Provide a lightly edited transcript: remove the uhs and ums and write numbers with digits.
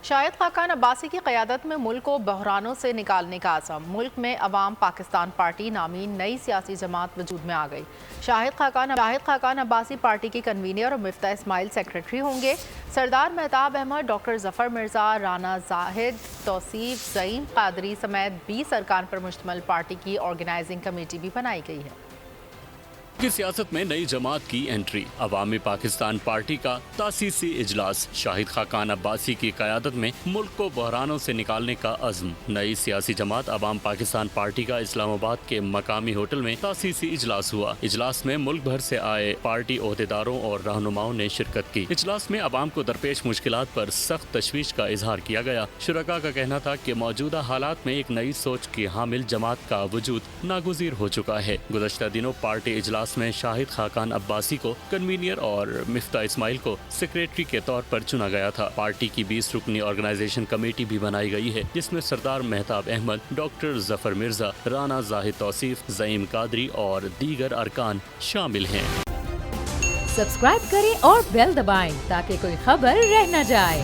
شاہد خاقان عباسی کی قیادت میں ملک کو بحرانوں سے نکالنے کا عزم۔ ملک میں عوام پاکستان پارٹی نامی نئی سیاسی جماعت وجود میں آ گئی۔ شاہد خاقان عباسی پارٹی کی کنوینر اور مفتاح اسماعیل سیکرٹری ہوں گے۔ سردار مہتاب احمد، ڈاکٹر ظفر مرزا، رانا زاہد توصیف، زعیم قادری سمیت 20 ارکان پر مشتمل پارٹی کی آرگنائزنگ کمیٹی بھی بنائی گئی ہے۔ کی سیاست میں نئی جماعت کی انٹری، عوامی پاکستان پارٹی کا تاسیسی اجلاس، شاہد خاقان عباسی کی قیادت میں ملک کو بحرانوں سے نکالنے کا عزم۔ نئی سیاسی جماعت عوام پاکستان پارٹی کا اسلام آباد کے مقامی ہوٹل میں تاسیسی اجلاس ہوا۔ اجلاس میں ملک بھر سے آئے پارٹی عہدیداروں اور رہنماؤں نے شرکت کی۔ اجلاس میں عوام کو درپیش مشکلات پر سخت تشویش کا اظہار کیا گیا۔ شرکاء کا کہنا تھا کہ موجودہ حالات میں ایک نئی سوچ کی حامل جماعت کا وجود ناگزیر ہو چکا ہے۔ گزشتہ دنوں پارٹی اجلاس میں شاہد خاقان عباسی کو کنوینر اور مفتاح اسماعیل کو سیکریٹری کے طور پر چنا گیا تھا۔ پارٹی کی 20 رکنی آرگنائزیشن کمیٹی بھی بنائی گئی ہے، جس میں سردار مہتاب احمد، ڈاکٹر ظفر مرزا، رانا زاہد توصیف، زعیم قادری اور دیگر ارکان شامل ہیں۔ سبسکرائب کریں اور بیل دبائیں تاکہ کوئی خبر رہ نہ جائے۔